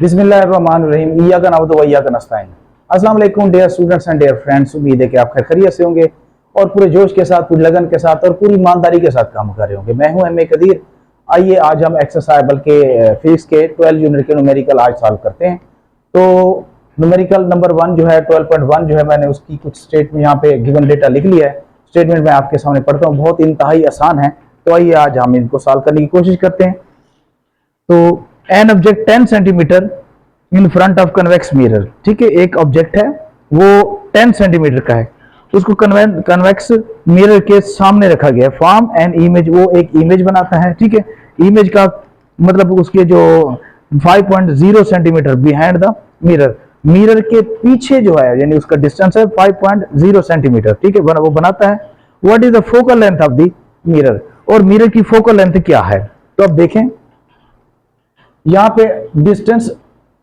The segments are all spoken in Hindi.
बिस्मिल्लाहिर्रहमानिर्रहीम, इय्याका नअबुदु व इय्याका नस्तईन। अस्सलाम वालेकुम dear students and dear friends, उम्मीद है कि आप खैरियत से होंगे और पूरे जोश के साथ, पूरी लगन के साथ और पूरी ईमानदारी के साथ काम कर रहे होंगे। मैं हूं एम ए कदीर। आइए आज हम एक्सरसाइज बल्कि फिजिक्स के 12 यूनिट के न्यूमेरिकल आज सॉल्व करते हैं। तो न्यूमेरिकल नंबर 1 जो है 12.1 जो है, मैंने उसकी कुछ स्टेटमेंट यहाँ पे गिवन डेटा लिख लिया है। स्टेटमेंट मैं आपके सामने पढ़ता हूँ, बहुत इंतहाई आसान है। तो आइए आज हम इनको सॉल्व करने की कोशिश करते हैं। तो an object 10 centimetre in front of convex mirror, ठीक है। एक ऑब्जेक्ट है वो 10 सेंटीमीटर का है, उसको कन्वेक्स मिरर के सामने रखा गया है। फॉर्म एन इमेज, वो एक इमेज बनाता है, ठीक है। इमेज का मतलब उसके जो 5.0 centimetre behind the mirror, mirror के पीछे जो है यानी उसका डिस्टेंस है 5.0 सेंटीमीटर, ठीक है, वो बनाता है। What is the focal length of the mirror, और मिरर की फोकल लेंथ क्या है। तो अब देखें यहाँ पे डिस्टेंस,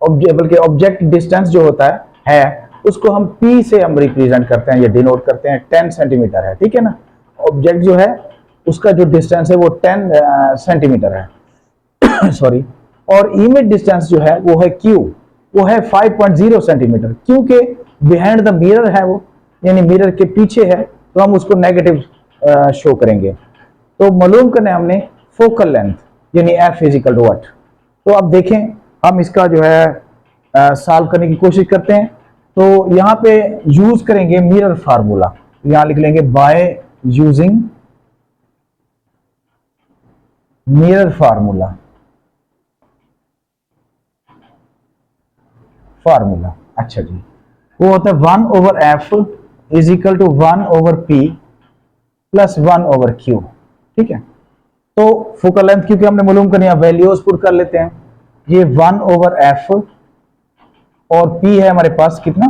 बल्कि ऑब्जेक्ट डिस्टेंस जो होता है उसको हम P से हम रिप्रेजेंट करते हैं या डिनोट करते हैं। 10 सेंटीमीटर है, ठीक है ना। ऑब्जेक्ट जो है उसका जो डिस्टेंस है वो 10 सेंटीमीटर है सॉरी। और इमेज डिस्टेंस जो है वो है Q, वो है 5.0 सेंटीमीटर। क्योंकि बिहाइंड द मिरर है वो, यानी मिरर के पीछे है, तो हम उसको नेगेटिव शो करेंगे। तो मालूम करना है हमने फोकल लेंथ, यानी F is equal to what. तो अब देखें हम इसका जो है सॉल्व करने की कोशिश करते हैं। तो यहाँ पे यूज करेंगे मिरर फार्मूला। यहाँ लिख लेंगे बाय यूजिंग मिरर फार्मूला। अच्छा जी, वो होता है 1/f is equal to 1/p plus 1/q, ठीक है। तो फोकल लेंथ क्योंकि हमने मालूम करनी है, वैल्यूज पुट कर लेते हैं। ये 1/f और p है हमारे पास कितना,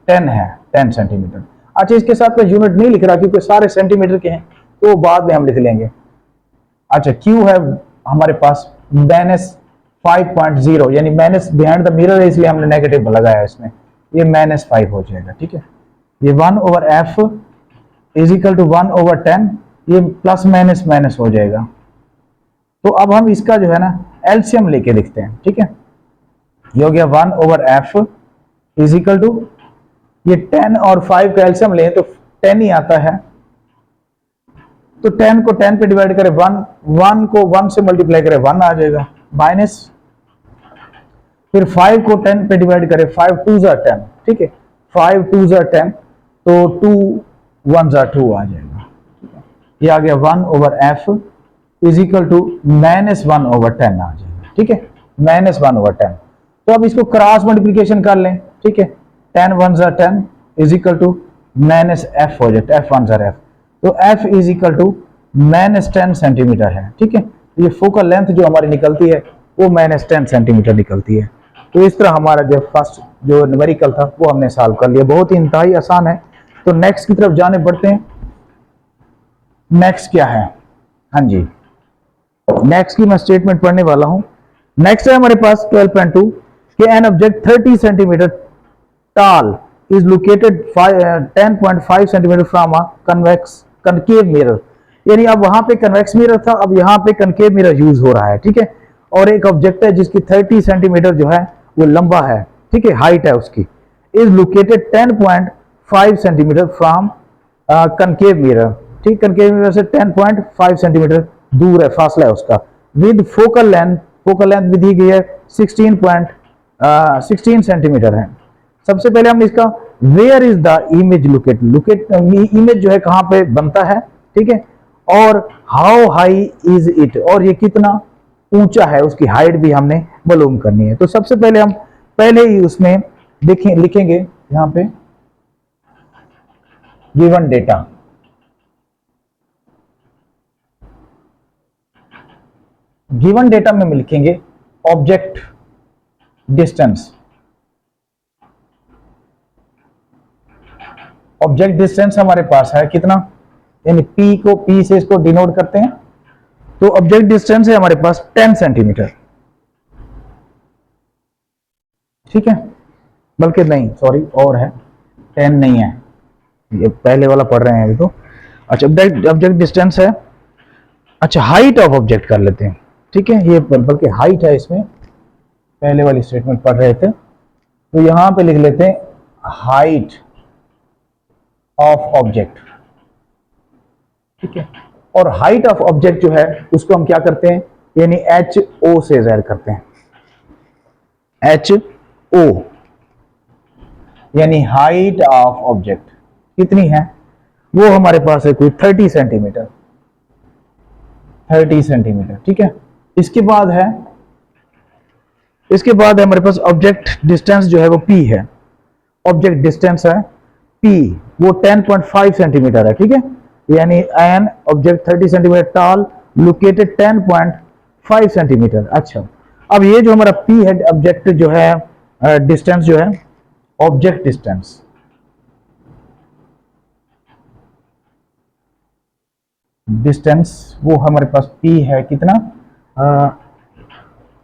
10 है, 10 सेंटीमीटर। अच्छा, इसके साथ मैं यूनिट नहीं लिख रहा क्योंकि सारे सेंटीमीटर के हैं, तो बाद में हम लिख लेंगे। अच्छा, q है हमारे पास -5.0, यानी माइनस बिहाइंड द मिरर है, इसलिए हमने नेगेटिव लगाया इसमें, ये -5 हो जाएगा, ठीक है। ये 1/f इज इक्वल टू 1/10, ये प्लस माइनस माइनस हो जाएगा। तो अब हम इसका जो है ना एलसीएम लेके देखते हैं, ठीक है। ये हो गया 1/f इज इक्वल टू, ये 10 और 5 का एलसीएम लें तो 10 ही आता है। तो 10 को 10 पे डिवाइड करें 1 को 1 से मल्टीप्लाई करें 1 आ जाएगा, माइनस फिर 5 को 10 पे डिवाइड करें 5 2 ज़ा 10, ठीक है, 5 2 ज़ा 10, तो 2 1 ज़ा 2 आ जाएगा। ये आ गया 1/f इज इक्वल टू -1/10 आ जाएगा, ठीक है, -1/10। तो अब इसको क्रॉस मल्टीप्लिकेशन कर लें, ठीक है। 10 1 ज़ा 10 इज इक्वल टू -f हो जाता है, f 1 ज़ा f। तो f is equal to -10 centimetre है, ठीक है। ये फोकल लेंथ जो हमारी निकलती है वो -10 सेंटीमीटर निकलती है। तो इस तरह हमारा जो फर्स्ट जो न्यूमेरिकल था वो हमने सॉल्व कर लिया, बहुत ही इंतहाई आसान है। तो नेक्स्ट की तरफ जाने पड़ते हैं। नेक्स्ट क्या है, हाँ जी, नेक्स्ट की मैं स्टेटमेंट पढ़ने वाला हूं। नेक्स्ट है हमारे पास 12.2 कि an object 30 centimetre tall is located 10.5 centimetre from a concave mirror, यानी अब वहां पे कन्वेक्स मिरर था, अब यहाँ पे कनकेव मिरर यूज हो रहा है, ठीक है। और एक ऑब्जेक्ट है जिसकी 30 सेंटीमीटर जो है वो लंबा है, ठीक है, हाइट है उसकी, is located 10.5 centimetre from concave mirror, ठीक, कनकेव मिरर से 10.5 सेंटीमीटर दूर है, फासला है उसका। विद फोकल लेंथ भी दी गई है 16 सेंटीमीटर है। सबसे पहले हम इसका where is the image image जो है कहां पे बनता है, ठीक है, और हाउ हाई इज इट, और ये कितना ऊंचा है, उसकी हाइट भी हमने मालूम करनी है। तो सबसे पहले हम पहले ही उसमें लिखेंगे यहां पे गिवन डेटा। गिवन डेटा में लिखेंगे ऑब्जेक्ट डिस्टेंस। ऑब्जेक्ट डिस्टेंस हमारे पास है कितना, यानी P से इसको डिनोट करते हैं। तो ऑब्जेक्ट डिस्टेंस है हमारे पास 10 सेंटीमीटर, ठीक है, बल्कि नहीं सॉरी और है, 10 नहीं है, ये पहले वाला पढ़ रहे हैं अभी तो। अच्छा, ऑब्जेक्ट डिस्टेंस है। अच्छा, हाइट ऑफ ऑब्जेक्ट कर लेते हैं, ठीक है, ये बल्कि हाइट है इसमें पहले वाली स्टेटमेंट पढ़ रहे थे, तो यहां पे लिख लेते हैं हाइट ऑफ ऑब्जेक्ट, ठीक है। और हाइट ऑफ ऑब्जेक्ट जो है उसको हम क्या करते हैं, यानी एच ओ से जाहिर करते हैं, एच ओ, यानी हाइट ऑफ ऑब्जेक्ट कितनी है, वो हमारे पास है कोई 30 सेंटीमीटर, 30 सेंटीमीटर, ठीक है। इसके बाद है हमारे पास ऑब्जेक्ट डिस्टेंस जो है वो p है, ऑब्जेक्ट डिस्टेंस है p, वो 10.5 सेंटीमीटर है, ठीक है। यानी an object 30 centimetre toll located 10.5 centimetre. अच्छा, अब ये जो हमारा p है, ऑब्जेक्ट जो है डिस्टेंस जो है, ऑब्जेक्ट डिस्टेंस वो हमारे पास p है कितना,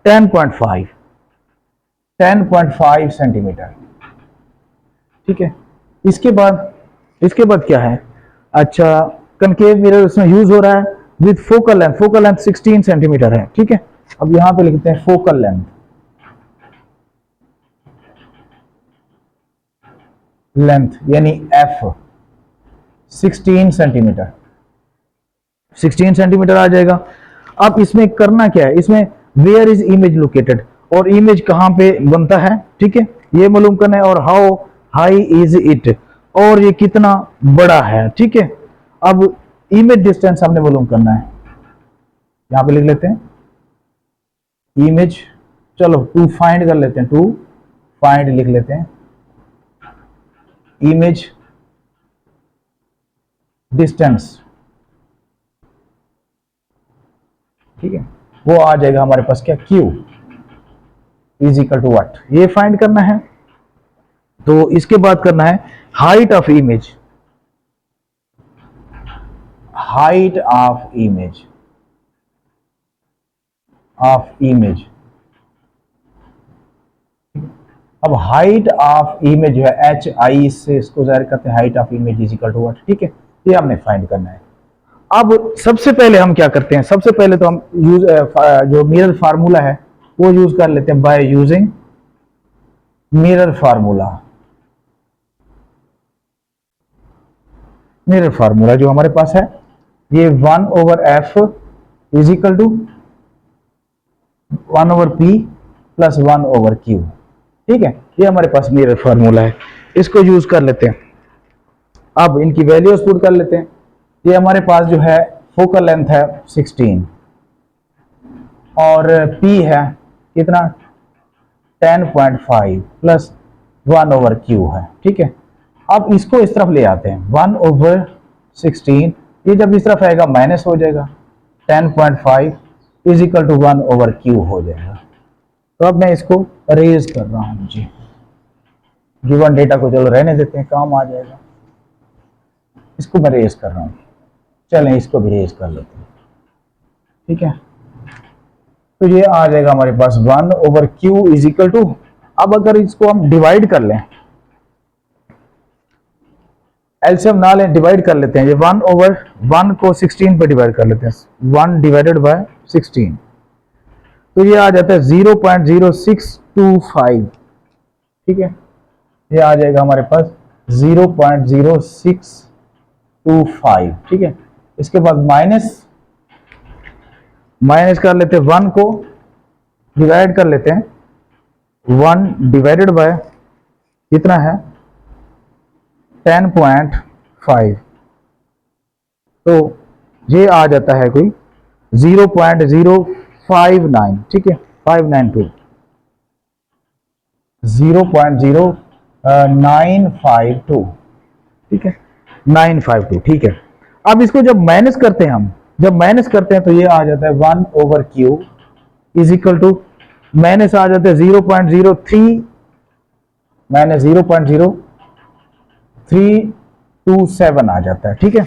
10.5 सेंटीमीटर, ठीक है। इसके बाद क्या है, अच्छा, कनकेव मिरर उसमें यूज हो रहा है विद फोकल लेंथ 16 सेंटीमीटर है, ठीक है। अब यहां पे लिखते हैं फोकल लेंथ यानी f 16 सेंटीमीटर, 16 सेंटीमीटर आ जाएगा। अब इसमें करना क्या है, इसमें वेयर इज इमेज लोकेटेड, और इमेज कहां पे बनता है, ठीक है, ये मालूम करना है, और हाउ हाई इज इट, और ये कितना बड़ा है, ठीक है। अब इमेज डिस्टेंस हमने मालूम करना है, यहां पे लिख लेते हैं इमेज, चलो टू फाइंड कर लेते हैं, टू फाइंड लिख लेते हैं, इमेज डिस्टेंस, ठीक है, वो आ जाएगा हमारे पास क्या, Q is equal to what, ये फाइंड करना है। तो इसके बाद करना है height of image, height of image अब हाइट ऑफ इमेज जो है एच आई से इसको जाहिर करते हैं, height of image is equal to what, ठीक है, ये हमने फाइंड करना है। अब सबसे पहले हम क्या करते हैं, सबसे पहले तो हम यूज जो मिरर फार्मूला है वो यूज कर लेते हैं, बाय यूजिंग मिरर फार्मूला जो हमारे पास है, ये 1/f is equal to 1/p plus 1/q, ठीक है, ये हमारे पास मिरर फार्मूला है, इसको यूज कर लेते हैं। अब इनकी वैल्यूज पुट कर लेते हैं। ये हमारे पास जो है फोकल लेंथ है 16 और p है कितना 10.5 प्लस 1/q है, ठीक है। अब इसको इस तरफ ले आते हैं, 1/16, ये जब इस तरफ आएगा माइनस हो जाएगा, 10.5 इज इक्वल टू 1/q हो जाएगा। तो अब मैं इसको अरेज कर रहा हूं जी, गिवन डेटा को चलो रहने देते हैं, काम आ जाएगा, इसको मैं रेज कर रहा हूं, चलें इसको भी रेज कर लेते हैं, ठीक है। तो ये आ जाएगा हमारे पास 1/q इज इक्वल टू, अब अगर इसको हम डिवाइड कर लें, एलसीएम ना लें, डिवाइड कर लेते हैं, ये 1/1 को 16 पे डिवाइड कर लेते हैं, 1 डिवाइडेड बाय 16, तो ये आ जाता है 0.0625, ठीक है, ये आ जाएगा हमारे पास 0.0625, ठीक है। इसके बाद माइनस कर लेते हैं, 1 को डिवाइड कर लेते हैं, 1 डिवाइडेड बाय कितना है 10.5, तो ये आ जाता है कोई 0.059, ठीक है, 592, 0.0952, ठीक है, 952, ठीक है। अब इसको जब माइनस करते हैं तो ये आ जाता है 1/q is equal to, minus आ जाता है 0.03 माइनस 0.0327 आ जाता है, ठीक है,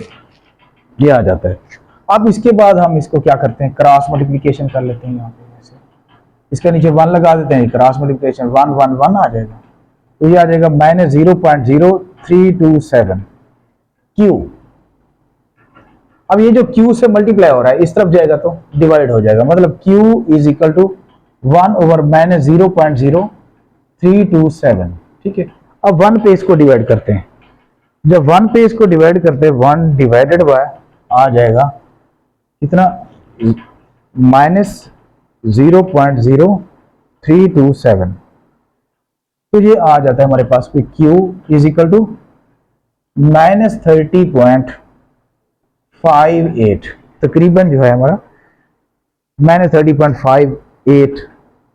ये आ जाता है। अब इसके बाद हम इसको क्या करते हैं, क्रॉस मल्टीप्लिकेशन कर लेते हैं, यहाँ पे ऐसे इसके नीचे 1 लगा देते हैं, क्रॉस मल्टीप्लिकेशन 1 1 1 आ जाएगा, तो ये आ जाएगा माइनस 0.0327 q। अब ये जो q से मल्टीप्लाई हो रहा है इस तरफ जाएगा तो डिवाइड हो जाएगा, मतलब q is equal to 1 over minus 0.0327, ठीक है। अब 1 पे इसको डिवाइड करते हैं, जब 1 पे इसको डिवाइड करते हैं 1 डिवाइडेड बाय आ जाएगा कितना, माइनस 0.0327, तो ये आ जाता है हमारे पास पे Q is equal to minus 30.58, तकरीबन जो है हमारा माइनस 30.58,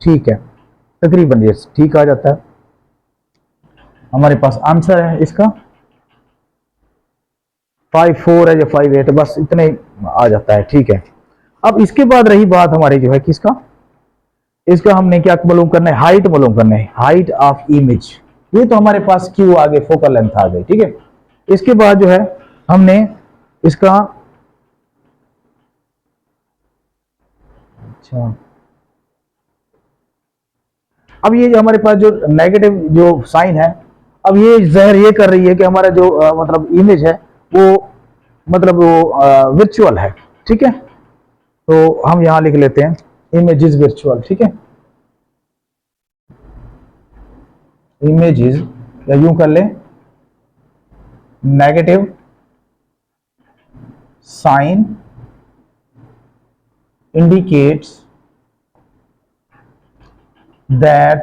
ठीक है, तकरीबन ये ठीक आ जाता है। हमारे पास आंसर है इसका 54 है या 58, बस इतने आ जाता है, ठीक है। अब इसके बाद रही बात हमारी जो है किसका, इसका हमने क्या मालूम करना है, हाइट मालूम करना है, हाइट ऑफ इमेज। ये तो हमारे पास क्यू आ गए, फोकल लेंथ आ गई, ठीक है। इसके बाद जो है हमने इसका, अच्छा अब ये जो हमारे पास जो नेगेटिव जो साइन है, अब ये जहर ये कर रही है कि हमारा जो मतलब इमेज है वो मतलब वो वर्चुअल है, ठीक है। तो हम यहां लिख लेते हैं इमेज इज वर्चुअल, ठीक है। इमेज इज, या यूं कर ले, negative sign indicates that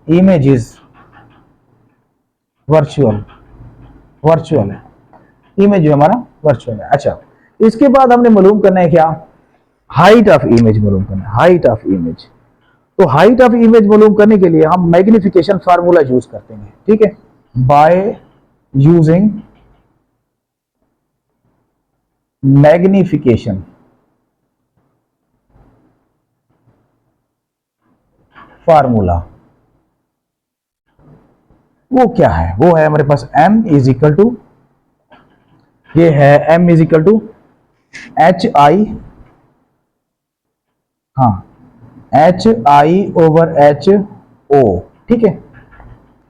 image is virtual, virtual है, इमेज जो हमारा वर्चुअल है। अच्छा, इसके बाद हमने मालूम करना है क्या, हाइट ऑफ इमेज मालूम करना है, हाइट ऑफ इमेज। तो हाइट ऑफ इमेज मालूम करने के लिए हम मैग्निफिकेशन फार्मूला यूज करते हैं, ठीक है, बाय यूजिंग मैग्निफिकेशन फार्मूला। वो क्या है, वो है हमारे पास m इज इक्वल टू, ये है m is equal to H I, हाँ H I over H O, ठीक है,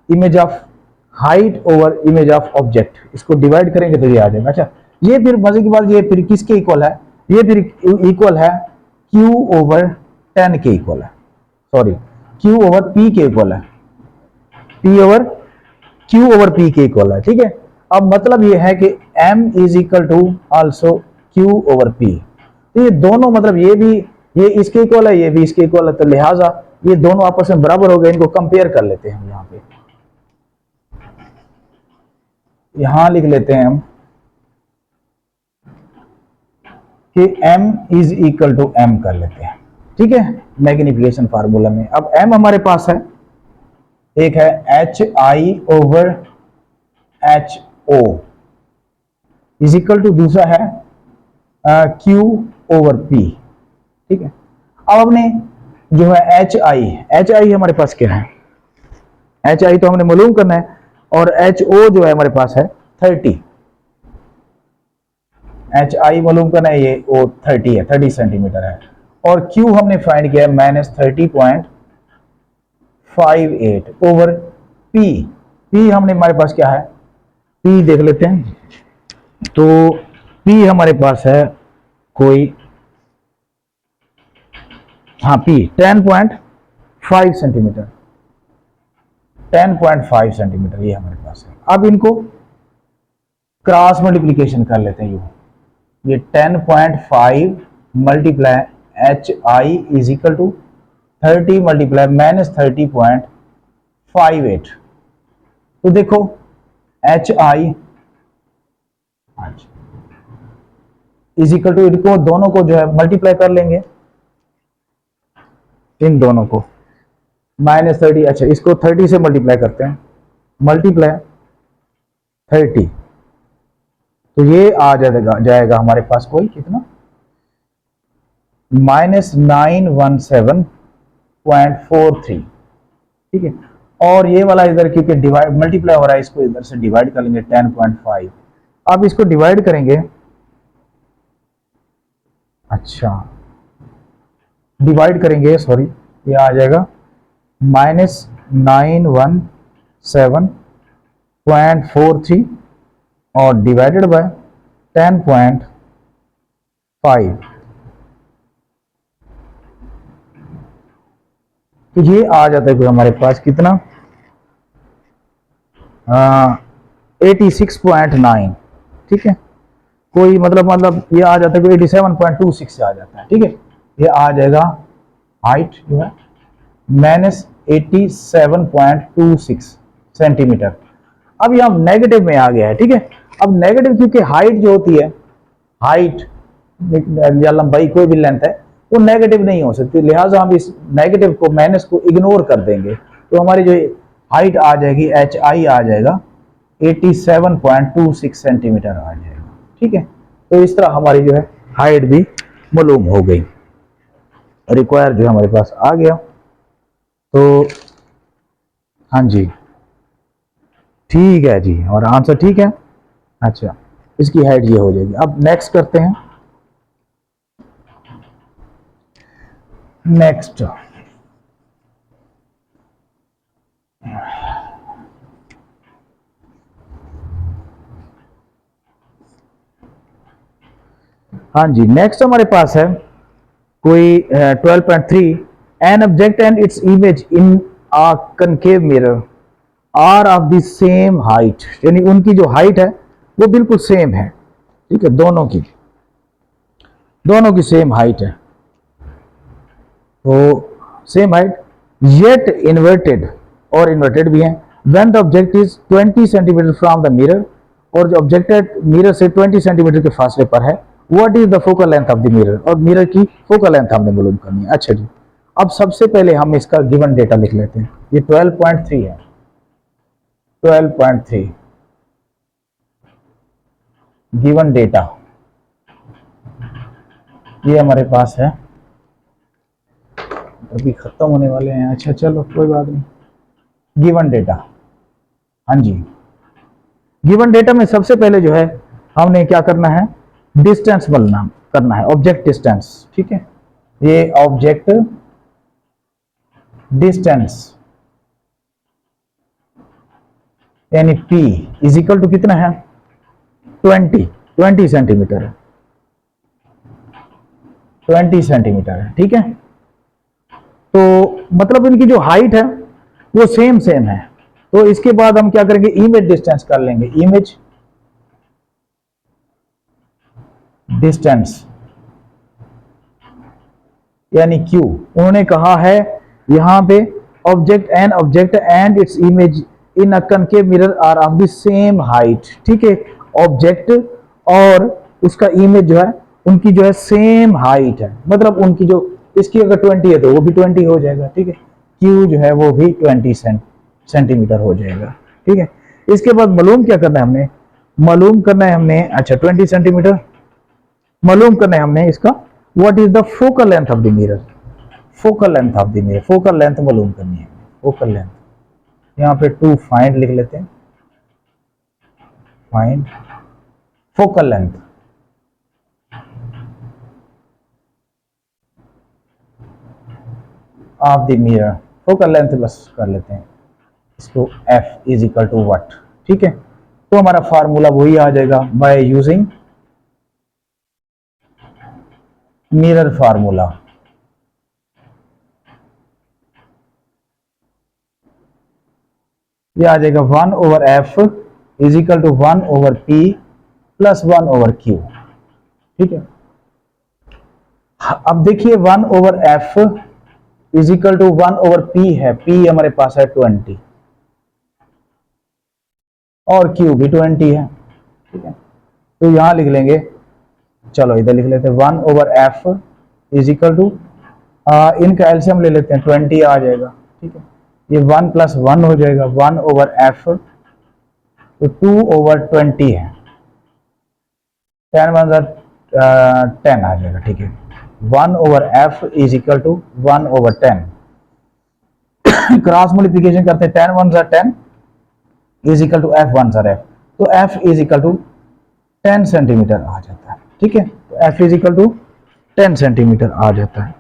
image of height over image of object, इसको डिवाइड करेंगे तो ये आ जाएगा। अच्छा, ये फिर मजे की बात, ये फिर किसके इक्वल है, ये फिर इक्वल है Q ओवर 10 के इक्वल है, सॉरी Q ओवर P के इक्वल है, P over Q over P के इक्वल है, ठीक है। अब मतलब ये है कि M is equal to also Q over P, तो ये दोनों मतलब ये भी, ये इसके इक्वल है, ये भी इसके इक्वल है, तो लिहाजा ये दोनों आपस में बराबर हो गए। इनको कंपेयर कर लेते हैं हम, यहाँ पे यहां लिख लेते हैं हम कि m is equal to m कर लेते हैं, ठीक है, मैग्निफिकेशन फार्मूला में। अब m हमारे पास है, एक है H I over H O is equal to, दूसरा है Q ओवर P, ठीक है। अब हमने जो है एच आई हमारे पास क्या है, एच आई तो हमने मालूम करना है, और एच ओ जो है हमारे पास है 30, एच आई मालूम करना है, ये ओ 30 है, 30 सेंटीमीटर है, और Q हमने फाइंड किया है माइनस 30.58 ओवर P। P हमने हमारे पास क्या है, P देख लेते हैं, तो P हमारे पास है कोई, हाँ P 10.5 सेंटीमीटर, 10.5 सेंटीमीटर ये हमारे पास है। अब इनको क्रॉस मल्टीप्लीकेशन कर लेते हैं, ये 10.5 multiply H I is equal to 30 multiply minus 30.58, तो देखो H I is equal to, इनको दोनों को जो है मल्टीप्लाई कर लेंगे, इन दोनों को माइनस 30, अच्छा इसको 30 से मल्टीप्लाई करते हैं, मल्टीप्लाई 30, तो ये आ जाएगा हमारे पास कोई कितना, माइनस 917.43, ठीक है। और ये वाला इधर क्योंकि डिवाइड मल्टीप्लाई हो रहा है, इसको इधर से डिवाइड कर लेंगे 10.5। अब इसको डिवाइड करेंगे, अच्छा डिवाइड करेंगे, सॉरी ये आ जाएगा माइनस 917.43 और डिवाइडेड बाय 10.5, तो ये आ जाता है कोई हमारे पास कितना 86.9, ठीक है। कोई मतलब ये आ जाता है कोई 87.26 से आ जाता है, ठीक है। ये आ जाएगा हाइट जो है -87.26 सेंटीमीटर। अब यहाँ नेगेटिव में आ गया है, ठीक है। अब नेगेटिव क्योंकि हाइट जो होती है, हाइट या लंबाई कोई भी लेंथ है वो नेगेटिव नहीं हो सकती, लिहाजा हम इस नेगेटिव को माइनस को इग्नोर कर देंगे। तो हमारी जो हाइट आ जाएगी एच आई आ जाएगा 87.26 सेंटीमीटर आ जाएगा, ठीक है। तो इस तरह हमारी जो है हाइट भी मालूम हो गई, रिक्वायर जो हमारे पास आ गया। तो हाँ जी ठीक है जी, और आंसर ठीक है। अच्छा, इसकी हाइट ये हो जाएगी। अब नेक्स्ट करते हैं। नेक्स्ट हाँ जी, नेक्स्ट हमारे पास है कोई 12.3 an object and its image in a concave mirror are of the same height, यानी उनकी जो हाइट है वो बिल्कुल सेम है, ठीक है। दोनों की सेम हाइट है, तो सेम हाइट येट इन्वर्टेड, और इन्वर्टेड भी है। When the object is 20 centimetre from the mirror, और जो ऑब्जेक्ट है मिरर से 20 सेंटीमीटर के फासले पर है। What is the focal length of the mirror, और मिरर की फोकल लेंथ हमने मालूम करनी है। अच्छा जी, अब सबसे पहले हम इसका गिवन डेटा लिख लेते हैं। ये 12.3 है, 12.3 गिवन डेटा ये हमारे पास है, अभी खत्म होने वाले हैं। अच्छा चलो कोई बात नहीं। गिवन डेटा, हाँ जी, गिवन डेटा में सबसे पहले जो है हमने क्या करना है, डिस्टेंस बोलना करना है, ऑब्जेक्ट डिस्टेंस, ठीक है। ये ऑब्जेक्ट डिस्टेंस यानी P इज इक्वल टू कितना है 20 सेंटीमीटर है, 20 सेंटीमीटर है, ठीक है। तो मतलब इनकी जो हाइट है वो सेम है। तो इसके बाद हम क्या करेंगे, इमेज डिस्टेंस कर लेंगे। इमेज डिस्टेंस यानी Q, उन्होंने कहा है यहां पे object and its image in a concave mirror are of the same height, ठीक है। ऑब्जेक्ट और उसका इमेज जो है उनकी जो है सेम हाइट है, मतलब उनकी जो इसकी अगर 20 है तो वो भी 20 हो जाएगा, ठीक है। Q जो है वो भी 20 सेंटीमीटर हो जाएगा, ठीक है। इसके बाद मालूम क्या करना है हमने, मालूम करना है हमने, अच्छा 20 सेंटीमीटर मालूम करना है हमने इसका what is the focal length of the mirror, focal length of the mirror, focal length मालूम करनी है। फोकल लेंथ यहाँ पे 2 फाइंड लिख लेते हैं, find focal length. Of the mirror, focal length बस कर लेते हैं इसको, F is equal to what, ठीक है। तो हमारा फार्मूला वही आ जाएगा बाय यूजिंग मिरर फार्मूला। ये आ जाएगा 1/f is equal to 1/p plus 1/q, ठीक है। अब देखिए 1/f is equal to 1/p है, p हमारे पास है 20 और q भी 20 है, ठीक है। तो यहां लिख लेंगे, चलो इधर लिख लेते हैं 1/f इज इक्वल टू, इनका एलसीएम ले लेते हैं 20 आ जाएगा, ठीक है। ये 1 + 1 हो जाएगा 1/f, तो 2/20 है, 10 1 10 आ जाएगा, ठीक है। 1/f is equal to 1/10, cross multiplication करते हैं 10 1 10 is equal to f 1 f, तो f is equal to 10 centimetre आ जाता है, ठीक है। तो f is equal to 10 centimetre आ जाता है।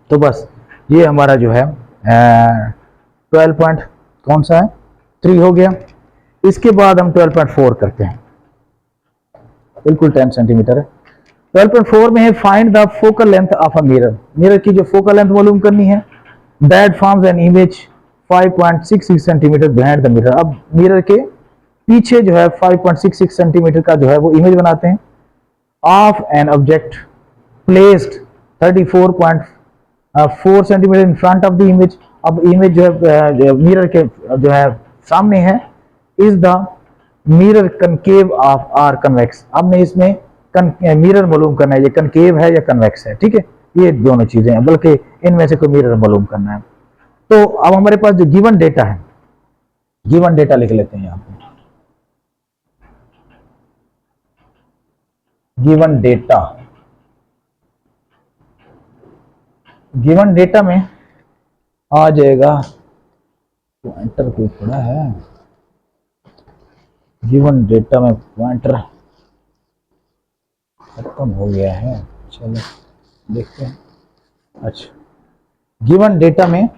तो बस ये हमारा जो है 12 पॉइंट कौन सा है 3 हो गया। इसके बाद हम 12.4 करते हैं, बिल्कुल 10 सेंटीमीटर है। 12.4 में है find the focal length of a mirror, mirror की जो फोकल लेंथ मालूम करनी है। That forms an image 5.66 centimetre behind the mirror. अब मिरर के पीछे जो है 5.66 सेंटीमीटर का जो है वो इमेज बनाते हैं of an object placed 34.4 centimetre in front of the image. अब इमेज जो है मिरर के जो है सामने है। Is the mirror concave of or convex. हमने इसमें मिरर मालूम करना है ये कनकेव है या कन्वेक्स है, ठीक है, ये दोनों चीजें हैं, बल्कि इनमें से कोई मिरर मालूम करना है। तो अब हमारे पास जो गिवन डेटा है, गिवन डेटा लिख लेते हैं यहां पे। गिवन डेटा, गिवन डेटा में आ जाएगा, पॉइंटर कोई पड़ा है, गिवन डेटा में पॉइंटर खत्म हो गया है, चलो देखते हैं। अच्छा, गिवन डेटा में,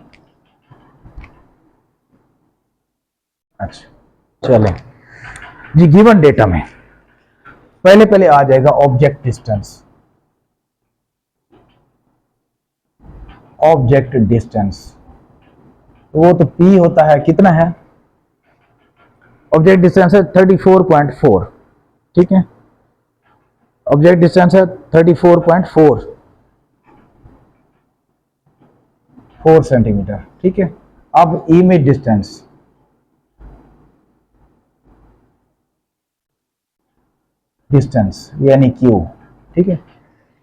अच्छा चलें जी, गिवन डेटा में पहले पहले आ जाएगा ऑब्जेक्ट डिस्टेंस। ऑब्जेक्ट डिस्टेंस वो तो P होता है, कितना है ऑब्जेक्ट डिस्टेंस है 34.4, ठीक है, ऑब्जेक्ट डिस्टेंस है 34.4 सेंटीमीटर, ठीक है। अब इमेज डिस्टेंस, डिस्टेंस यानी Q, ठीक है,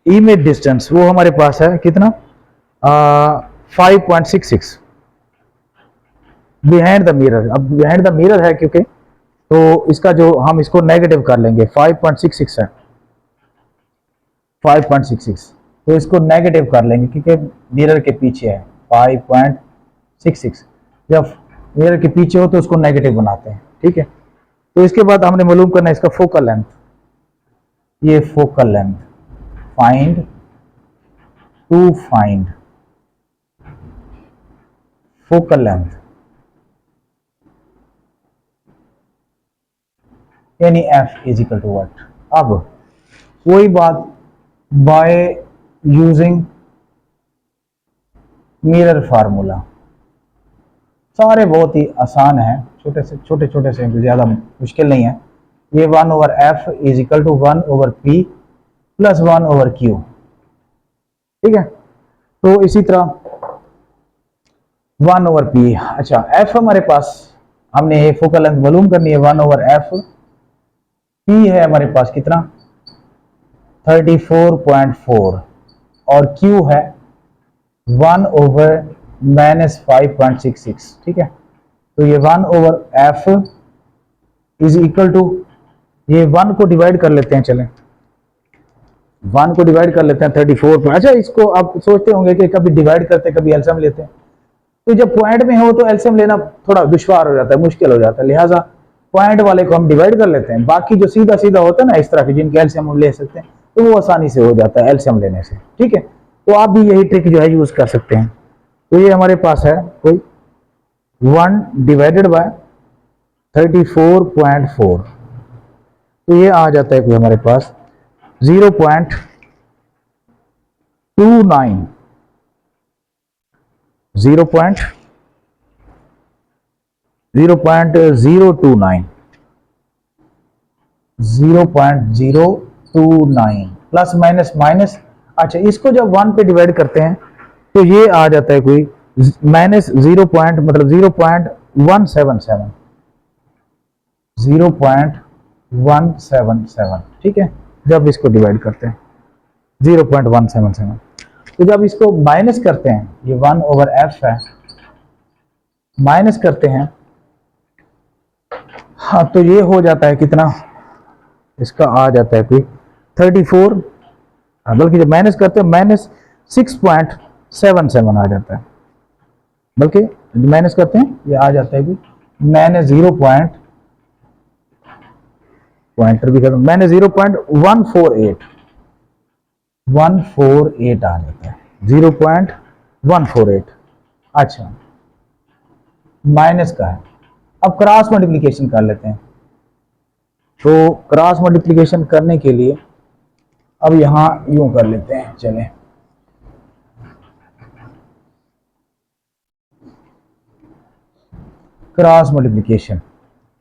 इमेज डिस्टेंस वो हमारे पास है कितना 5.66 बिहाइंड द मिरर। अब बिहाइंड द मिरर है क्योंकि, तो इसका जो हम इसको नेगेटिव कर लेंगे 5.66 है, 5.66, तो इसको नेगेटिव कर लेंगे क्योंकि मिरर के पीछे है 5.66। जब मिरर के पीछे हो तो उसको नेगेटिव बनाते हैं, ठीक है। तो इसके बाद हमने मालूम करना है इसका फोकल लेंथ, ये focal length find, to find focal length यानी F is equal to what. अब वही बात, बाय यूजिंग मिरर फार्मूला, सारे बहुत ही आसान है, छोटे छोटे से ज्यादा मुश्किल नहीं है। ये 1/f is equal to 1/p plus 1/q, ठीक है। तो इसी तरह 1/p, अच्छा f हमारे पास, हमने ये फोकल लेंथ मालूम करनी है 1/f, p है हमारे पास कितना 34.4 और q है 1/-5.66, ठीक है। तो ये 1/f इज इक्वल टू, ये 1 को डिवाइड कर लेते हैं, चलें 1 को डिवाइड कर लेते हैं 34 पर। अच्छा, इसको आप सोचते होंगे कि कभी डिवाइड करते कभी एलसीएम लेते हैं, तो जब पॉइंट में हो तो एलसीएम लेना थोड़ा दुश्वार हो जाता है, मुश्किल हो जाता है, लिहाजा पॉइंट वाले को हम डिवाइड कर लेते हैं। बाकी जो सीधा सीधा होता है ना इस तरह के, जिनके एलसीएम हम ले सकते हैं, तो वो आसानी से हो जाता है एलसीएम लेने से, ठीक है। तो आप भी यही ट्रिक जो है यूज कर सकते हैं। तो ये हमारे पास है कोई 1 डिवाइडेड बाय 34.4, तो ये आ जाता है कोई हमारे पास 0.29, 0.029 प्लस माइनस माइनस। अच्छा, इसको जब 1 पे डिवाइड करते हैं तो ये आ जाता है कोई माइनस 0 पॉइंट, मतलब 0.177, 0.177, ठीक है। जब इसको डिवाइड करते हैं 0.177, तो जब इसको माइनस करते हैं, ये 1/f है, माइनस करते हैं, हाँ, तो ये हो जाता है कितना, इसका आ जाता है कोई 34, बल्कि जब माइनस करते हैं माइनस 6.77 आ जाता है, बल्कि माइनस करते हैं ये आ जाता है कि माइनस 0 पॉइंट, पॉइंटर भी कर, मैंने 0.148 आ जाता है, 0.148। अच्छा, माइनस का है। अब क्रॉस मल्टीप्लिकेशन कर लेते हैं। तो क्रॉस मल्टीप्लिकेशन करने के लिए अब यहां यूं कर लेते हैं, चलें क्रॉस मल्टीप्लीकेशन।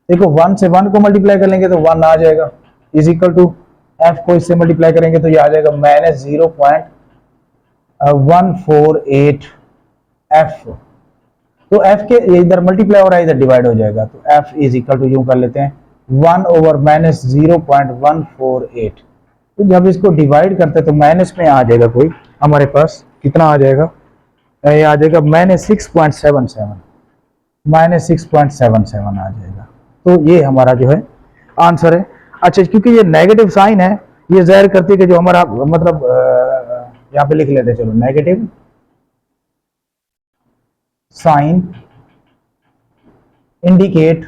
देखो 1 से 1 को मल्टीप्लाई कर लेंगे तो 1 आ जाएगा, इज इक्वल टू एफ को इससे मल्टीप्लाई करेंगे तो ये आ जाएगा -0.148 एफ। तो एफ के इधर मल्टीप्लाई हो रहा है, इधर डिवाइड हो जाएगा, तो एफ इज इक्वल टू यूं कर लेते हैं 1/-0.148। तो जब इसको डिवाइड करते हैं तो माइनस में आ जाएगा, कोई हमारे पास कितना आ जाएगा, ये आ जाएगा -6.77, -6.77 आ जाएगा। तो ये हमारा जो है आंसर है। अच्छा, क्योंकि ये नेगेटिव साइन है, ये जाहिर करती है कि जो हमारा मतलब यहाँ पे लिख लेते हैं, चलो नेगेटिव साइन इंडिकेट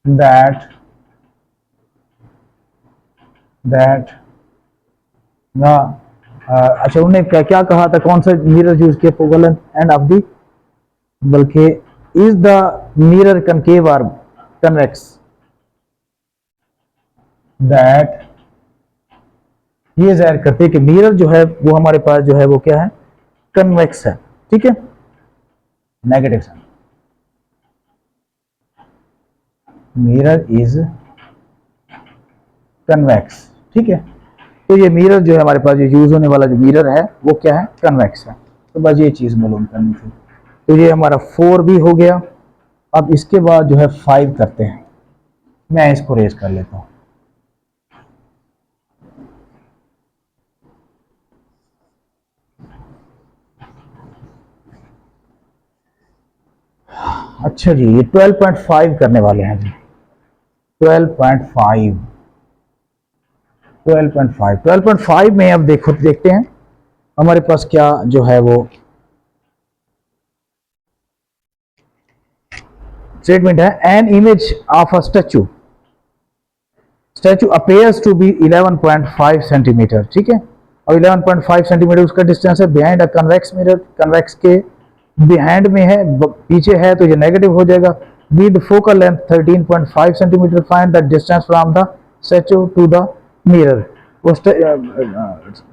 दैट अच्छा उन्होंने क्या कहा था, कौन सा मिरर यूज किया, फोकल एंड ऑफ दी, बल्कि इज द मिरर कनकेव और कन्वेक्स, दैट ये जाहिर करते हैं कि मिरर जो है वो हमारे पास जो है वो क्या है, कन्वेक्स है। ठीक है, negative sign, mirror is convex. ठीक है, तो ये मिरर जो है हमारे पास, जो यूज होने वाला जो मिरर है वो क्या है, कन्वेक्स है। तो बस ये चीज मालूम करनी थी। तो ये हमारा 4 भी हो गया। अब इसके बाद जो है 5 करते हैं, मैं इसको रेज कर लेता हूं। अच्छा जी, ये 12.5 करने वाले हैं जी, 12.5 12.5 में अब देखते हैं हमारे पास क्या जो है वो स्टेटमेंट है। An image of a statue appears to be 11.5 centimetre. ठीक है, और 11.5 सेंटीमीटर उसका डिस्टेंस है behind a convex mirror, convex के बिहाइंड में है, पीछे है, तो ये नेगेटिव हो जाएगा। With focal length 13.5 centimetre, find the distance from the statue to the mirror.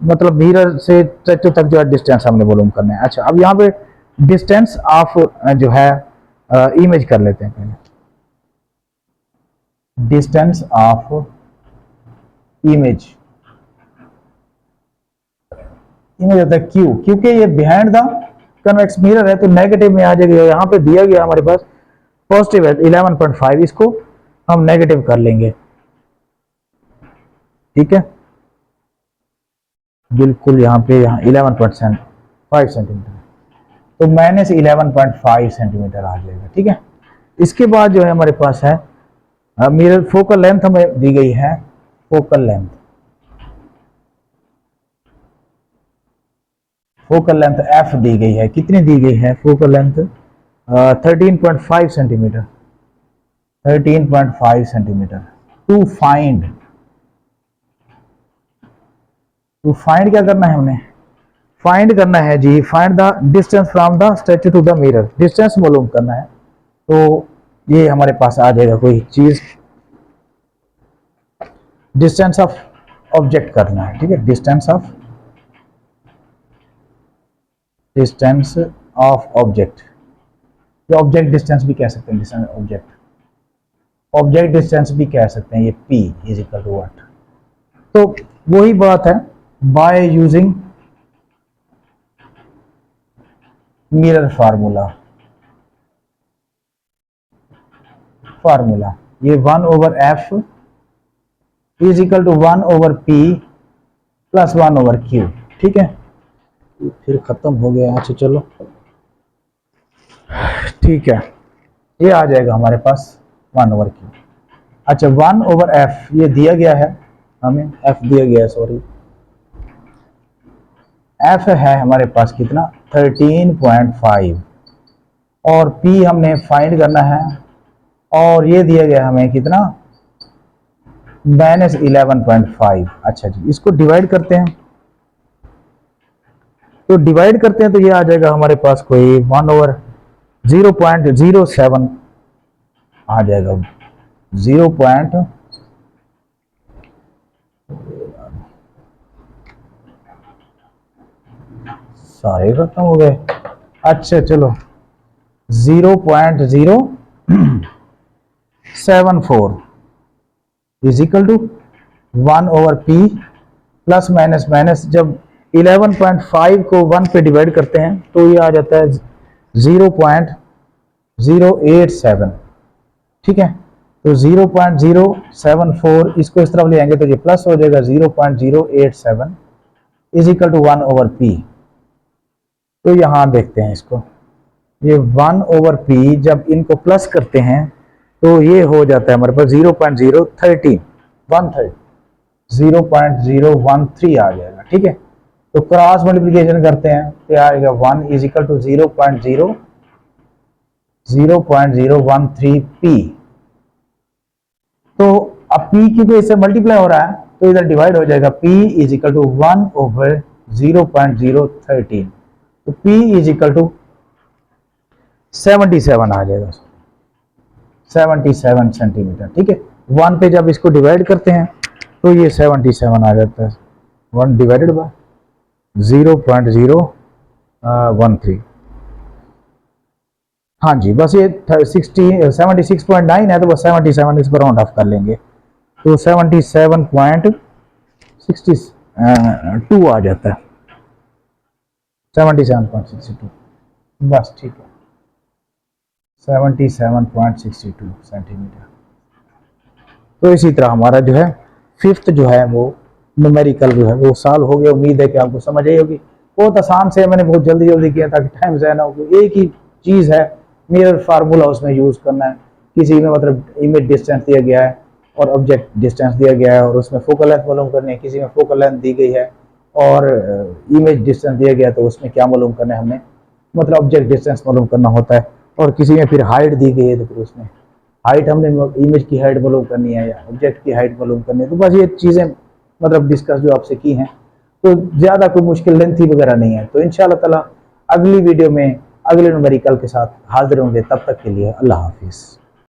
मतलब मिरर से स्टैचू तक जो है डिस्टेंस हमने मालूम करना है। अच्छा, अब यहाँ पे डिस्टेंस ऑफ जो है इमेज कर लेते हैं पहले, डिस्टेंस ऑफ इमेज होता है क्यू, क्योंकि ये बिहाइंड द कन्वेक्स मिरर है तो नेगेटिव में आ जाएगा। यहाँ पे दिया गया हमारे पास पॉजिटिव है 11.5, इसको हम नेगेटिव कर लेंगे। ठीक है, बिल्कुल यहाँ पे 11.5 सेंटीमीटर, तो -11.5 सेंटीमीटर आ जाएगा। ठीक है, इसके बाद जो है हमारे पास है मिरर फोकल लेंथ हमें दी गई है, फोकल लेंथ एफ दी गई है, कितनी दी गई है focal length, 13.5 centimetre, 13.5 centimetre. To find क्या करना है, हमने फाइंड करना है जी, find the distance from the statue to the mirror, distance मालूम करना है। तो ये हमारे पास आ जाएगा कोई चीज, डिस्टेंस ऑफ ऑब्जेक्ट करना है। ठीक है, डिस्टेंस ऑफ ऑब्जेक्ट, या ऑब्जेक्ट डिस्टेंस भी कह सकते हैं, डिस्टेंस ऑब्जेक्ट डिस्टेंस भी कह सकते हैं, ये P is equal to what. तो वही बात है, बाय यूजिंग मिरर फार्मूला, ये 1/f is equal to 1/p plus 1/q। ठीक है, फिर खत्म हो गया। अच्छा चलो, ठीक है, ये आ जाएगा हमारे पास 1/q। अच्छा, 1/f ये दिया गया है हमें, f दिया गया है, सॉरी, f है हमारे पास कितना 13.5, और p हमने फाइंड करना है, और ये दिया गया हमें कितना -11.5। अच्छा जी, इसको डिवाइड करते हैं, तो डिवाइड करते हैं तो ये आ जाएगा हमारे पास कोई 1/0.07 आ जाएगा, 0. सारे खत्म हो गए। अच्छा चलो, 0.074 is equal to 1 over P plus minus minus, जब 11.5 को 1 पे डिवाइड करते हैं तो ये आ जाता है 0.087, ठीक है। तो 0.074 इसको इस तरफ ले आएंगे तो ये प्लस हो जाएगा 0.087 is equal to 1 over P. तो यहां देखते हैं इसको, ये 1 ओवर पी जब इनको प्लस करते हैं तो ये हो जाता है हमारे पास 0.013 0.013 आ जाएगा, ठीक है। तो क्रॉस मल्टीप्लिकेशन करते हैं तो आएगा 1 इज इक्वल टू 0.013 पी। तो अब p क्योंकि इससे मल्टीप्लाई हो रहा है तो इधर डिवाइड हो जाएगा, p is equal to 1 over 0.013, तो p इज इक्वल टू 77 आ जाएगा, 77 सेंटीमीटर, ठीक है। 1 पे जब इसको डिवाइड करते हैं तो ये 77 आ जाता है, 1 डिवाइडेड बाय 0.013। हाँ जी, बस ये 76.9 है तो बस 77 इसको राउंड ऑफ कर लेंगे तो 77.62 आ जाता है, 77.62, बस ठीक है, 77.62 सेंटीमीटर। तो इसी तरह हमारा जो है 5th जो है वो न्यूमेरिकल जो है वो सॉल्व हो गया। उम्मीद है कि आपको समझ आई होगी। बहुत आसान से मैंने बहुत जल्दी जल्दी किया ताकि टाइम ज़ाया ना हो। एक ही चीज़ है, मिरर फार्मूला उसमें यूज़ करना है। किसी में मतलब इमेज डिस्टेंस दिया गया है और ऑब्जेक्ट डिस्टेंस दिया गया है और उसमें फोकल लेंथ मालूम करनी है, किसी में फोकल लेंथ दी गई है और इमेज डिस्टेंस दिया गया तो उसमें क्या मालूम करना है हमने, मतलब ऑब्जेक्ट डिस्टेंस मालूम करना होता है। और किसी में फिर हाइट दी गई है तो फिर उसमें हाइट हमने इमेज की हाइट मालूम करनी है या ऑब्जेक्ट की हाइट मालूम करनी है। तो बस ये चीज़ें मतलब डिस्कस जो आपसे की हैं, तो ज़्यादा कोई मुश्किल लेंथी वगैरह नहीं है। तो इंशाल्लाह ताला अगली वीडियो में अगले न्यूमेरिकल के साथ हाजिर होंगे। तब तक के लिए अल्लाह हाफिज़।